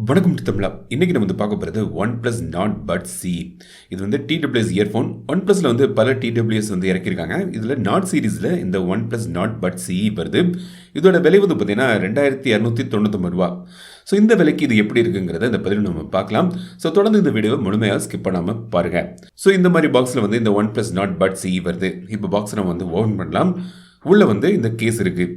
வணக்கம் தமிழா. இன்றைக்கி நம்ம வந்து பார்க்க போகிறது OnePlus Nord Bud C. இது வந்து TWS இயர்ஃபோன். OnePlusல வந்து பல TWS வந்து இறக்கியிருக்காங்க. இதில் நாட் சீரீஸில் இந்த OnePlus Nord Bud C வருது. இதோட விலை வந்து பார்த்தீங்கன்னா $2299. ஸோ இந்த விலைக்கு இது எப்படி இருக்குங்கிறத இந்த பதிவு நம்ம பார்க்கலாம். ஸோ தொடர்ந்து இந்த வீடியோவை முழுமையாக ஸ்கிப் பண்ணாமல் பாருங்கள். ஸோ இந்த மாதிரி பாக்ஸில் வந்து இந்த OnePlus Nord Bud C வருது. இப்போ பாக்ஸை நம்ம வந்து ஓப்பன் பண்ணலாம். உள்ளே வந்து இந்த கேஸ் இருக்குது.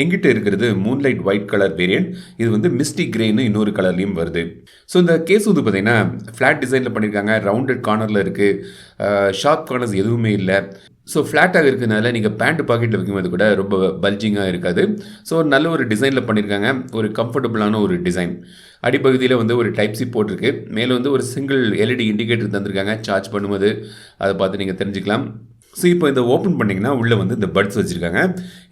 எங்கிட்ட இருக்கிறது மூன்லைட் ஒயிட் கலர் வேரியன்ட். இது வந்து மிஸ்டி கிரேன்னு இன்னொரு கலர்லேயும் வருது. ஸோ இந்த கேஸ் வந்து பார்த்தீங்கன்னா ஃப்ளாட் டிசைனில் பண்ணியிருக்காங்க. ரவுண்டட் கார்னரில் இருக்குது. ஷார்ப் கார்னர்ஸ் எதுவுமே இல்லை. ஸோ ஃப்ளாட்டாக இருக்கிறதுனால நீங்கள் பேண்ட் பாக்கெட்டில் வைக்கும்போது கூட ரொம்ப பல்ஜிங்காக இருக்காது. ஸோ நல்ல ஒரு டிசைனில் பண்ணியிருக்காங்க. ஒரு கம்ஃபர்டபுளான ஒரு டிசைன். அடிப்பகுதியில் வந்து ஒரு டைப் சி போட்டிருக்கு. மேலே வந்து ஒரு சிங்கிள் எல்இடி இண்டிகேட்டர் தந்திருக்காங்க. சார்ஜ் பண்ணும்போது அதை பார்த்து நீங்கள் தெரிஞ்சுக்கலாம். ஸோ இப்போ இந்த ஓப்பன் பண்ணிங்கன்னா உள்ளே வந்து இந்த பட்ஸ் வச்சுருக்காங்க.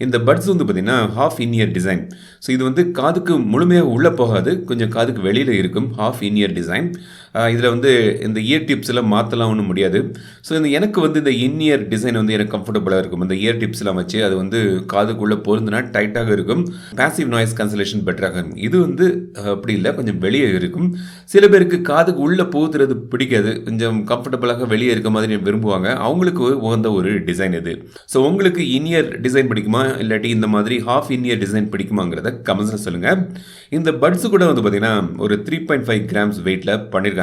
இந்த பட்ஸ் வந்து பார்த்திங்கன்னா ஹாஃப் இன்இயர் டிசைன். ஸோ இது வந்து காதுக்கு முழுமையாக உள்ளே போகாது, கொஞ்சம் காதுக்கு வெளியில் இருக்கும். Half in ear design. இதில் வந்து இந்த இயர் டிப்ஸ் எல்லாம் மாற்றலாம் ஒன்றும் முடியாது. ஸோ இந்த எனக்கு வந்து இந்த இன்இயர் டிசைன் வந்து எனக்கு கம்ஃபர்டபுளாக இருக்கும். இந்த இயர் டிப்ஸ்லாம் வச்சு அது வந்து காதுக்குள்ளே பொருந்துனா டைட்டாக இருக்கும். பேசிவ் நாய்ஸ் கேன்சலேஷன் பெட்டராக இருக்கும். இது வந்து அப்படி இல்லை, கொஞ்சம் வெளியே இருக்கும். சில பேருக்கு காதுக்கு உள்ளே போத்துறது பிடிக்காது, கொஞ்சம் கம்ஃபர்டபுளாக வெளியே இருக்க மாதிரி விரும்புவாங்க. அவங்களுக்கு உகந்த ஒரு டிசைன் இது. ஸோ உங்களுக்கு இன்இயர் டிசைன் பிடிக்குமா இல்லாட்டி இந்த மாதிரி ஹாஃப் இன்இயர் டிசைன் பிடிக்குமாங்கிறத கமெண்ட்ஸில் சொல்லுங்கள். இந்த பட்ஸு கூட வந்து பார்த்தீங்கன்னா ஒரு 3.5 கிராம்ஸ் வெயிட்டில் பண்ணியிருக்காங்க.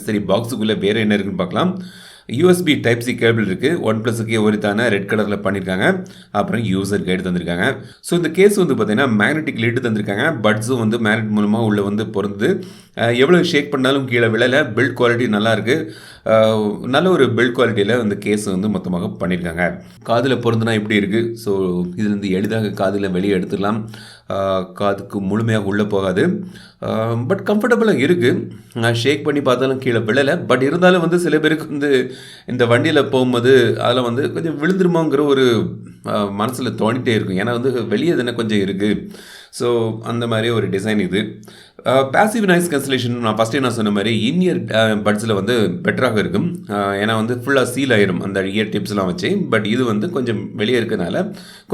சரி, பாக்ஸுக்குள்ளே வேறு என்ன இருக்குன்னு பார்க்கலாம். USB டைப் சி கேபிள் இருக்குது. OnePlusக்கு ஒருத்தான ரெட் கலரில் பண்ணியிருக்காங்க. அப்புறம் யூசர் கைடு தந்திருக்காங்க. ஸோ இந்த கேஸ் வந்து பார்த்தீங்கன்னா மேக்னெட்டிக் லிட் தந்திருக்காங்க. பட்ஸும் வந்து மேக்னெட் மூலமாக உள்ளே வந்து பொருந்து எவ்வளோ ஷேக் பண்ணாலும் கீழே விழலை. பில்ட் குவாலிட்டி நல்லாயிருக்கு. நல்ல ஒரு பில்ட் குவாலிட்டியில் வந்து கேஸ் வந்து மொத்தமாக பண்ணியிருக்காங்க. காதில் பொருந்துனா எப்படி இருக்குது. ஸோ இதுலேருந்து எளிதாக காதில் வெளியே எடுத்துடலாம். காதுக்கு முழுமையாக உள்ளே போகாது. பட் கம்ஃபர்டபுளாக இருக்குது. ஷேக் பண்ணி பார்த்தாலும் கீழே விழலை. பட் இருந்தாலும் வந்து சில பேருக்கு வந்து இந்த வண்டியில் போகும்போது அதில் வந்து கொஞ்சம் விழுந்துருமோங்கிற ஒரு மனசில் தோணிகிட்டே இருக்கும். ஏன்னா வந்து வெளியே தானே கொஞ்சம் இருக்குது. ஸோ அந்த மாதிரி ஒரு டிசைன் இது. பேசிவ் நாய்ஸ் கேன்சலேஷன் நான் ஃபஸ்ட்டே நான் சொன்ன மாதிரி இன்இயர் பட்ஸில் வந்து பெட்டராக இருக்கும். ஏன்னா வந்து ஃபுல்லாக சீல் ஆயிரும் அந்த இயர் டிப்ஸ்லாம் வச்சு. பட் இது வந்து கொஞ்சம் வெளியே இருக்கிறதுனால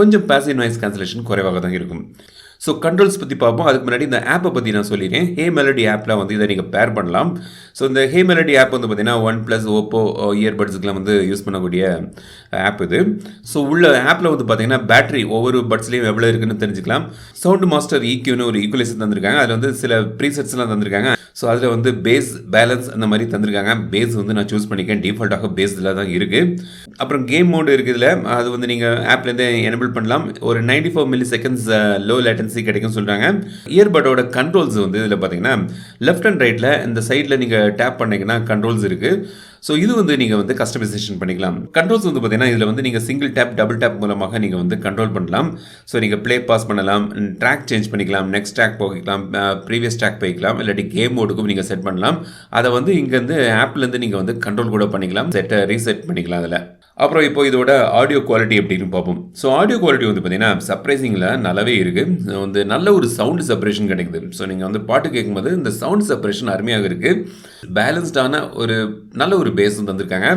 கொஞ்சம் பேசிவ் நாய்ஸ் கேன்சலேஷன் குறைவாக தான் இருக்கும். ஸோ கண்ட்ரோல்ஸ் பற்றி பார்ப்போம். அதுக்கு முன்னாடி இந்த ஆப்பை பற்றி நான் சொல்லிடுறேன். ஹே மெலடி ஆப்பில் வந்து இதை நீங்கள் பேர் பண்ணலாம். ஸோ இந்த ஹே மெலடி ஆப் வந்து பார்த்தீங்கன்னா OnePlus, Oppo இயர்பட்ஸுக்கெலாம் வந்து யூஸ் பண்ணக்கூடிய ஆப் இது. ஸோ உள்ள ஆப்பில் வந்து பார்த்தீங்கன்னா பேட்டரி ஒவ்வொரு பட்ஸ்லேயும் எவ்வளோ இருக்குன்னு தெரிஞ்சுக்கலாம். சவுண்ட் மாஸ்டர் EQன்னு ஒரு ஈக்குவலைசர் தந்திருக்காங்க. அதில் வந்து சில ப்ரீசெட்ஸ்லாம் தந்திருக்காங்க. ஸோ அதில் வந்து பேஸ், பேலன்ஸ் அந்த மாதிரி தந்திருக்காங்க. பேஸ் வந்து நான் சூஸ் பண்ணிக்கேன். டிஃபால்ட்டாக பேஸில் தான் இருக்குது. அப்புறம் கேம் மோடு இருக்குது இதில். அது வந்து நீங்கள் ஆப்லேருந்து எனபிள் பண்ணலாம். ஒரு 94 milliseconds லோ லேட்டன்சி கிடைக்கும் சொல்கிறாங்க. இயர்பட்டோட கண்ட்ரோல்ஸ் வந்து இதில் பார்த்தீங்கன்னா லெஃப்ட் அண்ட் ரைட்டில் இந்த சைடில் நீங்கள் டேப் பண்ணிங்கன்னா கண்ட்ரோல்ஸ் இருக்குது. ஸோ இது வந்து நீங்கள் வந்து கஸ்டமைசேஷன் பண்ணிக்கலாம். கண்ட்ரோல்ஸ் வந்து பார்த்தீங்கன்னா இதில் வந்து நீங்கள் சிங்கிள் டேப், டபுள் டேப் மூலமாக நீங்கள் வந்து கண்ட்ரோல் பண்ணலாம். ஸோ நீங்கள் ப்ளே பாஸ் பண்ணலாம், ட்ராக் சேஞ்ச் பண்ணிக்கலாம், நெக்ஸ்ட் ட்ராக் போய்க்கலாம், ப்ரீவியஸ் ட்ராக் போய்க்கலாம், இல்லாட்டி கேம் மோடுக்கும் நீங்கள் செட் பண்ணலாம். அதை வந்து இங்கேருந்து ஆப்லேருந்து நீங்கள் வந்து கண்ட்ரோல் கூட பண்ணிக்கலாம், ரீசெட் பண்ணிக்கலாம் அதில். அப்புறம் இப்போ இதோட ஆடியோ குவாலிட்டி எப்படின்னு பார்ப்போம். ஸோ ஆடியோ குவாலிட்டி வந்து பார்த்தீங்கன்னா சர்ப்ரைசிங்கில் நல்லாவே இருக்குது. வந்து நல்ல ஒரு சவுண்டு செப்பரேஷன் கிடைக்குது. ஸோ நீங்கள் வந்து பாட்டு கேட்கும்போது இந்த சவுண்ட் செப்பரேஷன் அருமையாக இருக்குது. பேலன்ஸ்டான ஒரு நல்ல ஒரு பேஸும் தந்திருக்காங்க.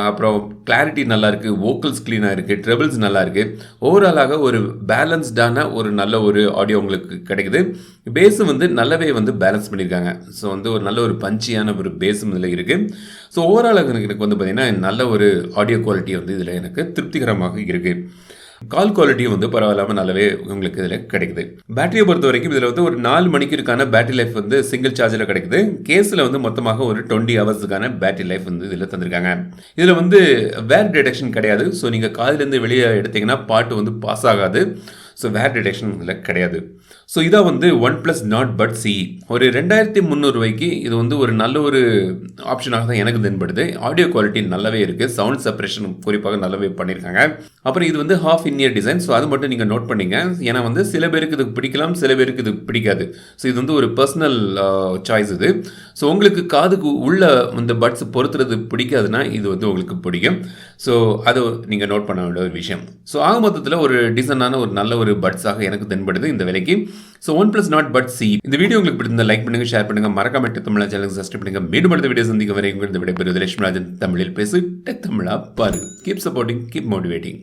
அப்புறம் கிளாரிட்டி நல்லாயிருக்கு, வோக்கல்ஸ் க்ளீனாக இருக்குது, ட்ரெபிள்ஸ் நல்லாயிருக்கு. ஓவராலாக ஒரு பேலன்ஸ்டான ஒரு நல்ல ஒரு ஆடியோ உங்களுக்கு கிடைக்குது. பேஸும் வந்து நல்லாவே வந்து பேலன்ஸ் பண்ணியிருக்காங்க. ஸோ வந்து ஒரு நல்ல ஒரு பஞ்சியான ஒரு பேஸும் இதில் இருக்குது. ஸோ ஓவராலாக எனக்கு வந்து பார்த்திங்கன்னா நல்ல ஒரு ஆடியோ குவாலிட்டி வந்து இதில் எனக்கு திருப்திகரமாக இருக்குது. கால் குவாலிட்டியும் வந்து பரவாயில்லாமல் நல்லாவே உங்களுக்கு இதில் கிடைக்குது. பேட்டரியை பொறுத்த வரைக்கும் இதில் வந்து ஒரு 4 மணிக்கு பேட்டரி லைஃப் வந்து சிங்கிள் சார்ஜில் கிடைக்குது. கேஸில் வந்து மொத்தமாக ஒரு 20 ஹவர்ஸுக்கான பேட்டரி லைஃப் வந்து இதில் தந்திருக்காங்க. இதில் வந்து வேர் டிடெக்ஷன் கிடையாது. ஸோ நீங்கள் காதிலேருந்து வெளியே எடுத்தீங்கன்னா பாட்டு வந்து பாஸ் ஆகாது. ஸோ வேர் டிடெக்ஷன் இதில் கிடையாது. ஸோ இதான் வந்து OnePlus Nord Bud C. ஒரு 2300 இது வந்து ஒரு நல்ல ஒரு ஆப்ஷனாக தான் எனக்கு தென்படுது. ஆடியோ குவாலிட்டி நல்லாவே இருக்குது. சவுண்ட் செப்பரேஷன் குறிப்பாக நல்லாவே பண்ணியிருக்காங்க. அப்புறம் இது வந்து ஹாஃப் இன்இயர் டிசைன். ஸோ அது மட்டும் நீங்கள் நோட் பண்ணிங்க. ஏன்னா வந்து சில பேருக்கு இது பிடிக்கலாம், சில பேருக்கு இது பிடிக்காது. ஸோ இது வந்து ஒரு பர்சனல் சாய்ஸ் இது. ஸோ உங்களுக்கு காதுக்கு உள்ள இந்த பட்ஸ் பொறுத்துறது பிடிக்காதுன்னா இது வந்து உங்களுக்கு பிடிக்கும். ஸோ அது நீங்கள் நோட் பண்ண வேண்டிய ஒரு விஷயம். ஸோ ஆக மொத்தத்தில் ஒரு டிசைனான ஒரு நல்ல ஒரு பட்ஸாக எனக்கு தென்படுது இந்த விலைக்கு. So OnePlus Nord Bud C. இந்த வீடியோ உங்களுக்கு பிடிச்சிருந்தா லைக் பண்ணுங்கள், ஷேர் பண்ணுங்கள், மறக்காம டெக் தமிழா சேனலுக்கு சப்ஸ்கிரைப் பண்ணுங்கள். மீண்டும் அடுத்த வீடியோ சந்திக்க வரை உங்கள் விடைபெறுவது லட்சுமிராஜன். தமிழில் பேசு, டெக் தமிழா பாரு. Keep supporting, keep motivating.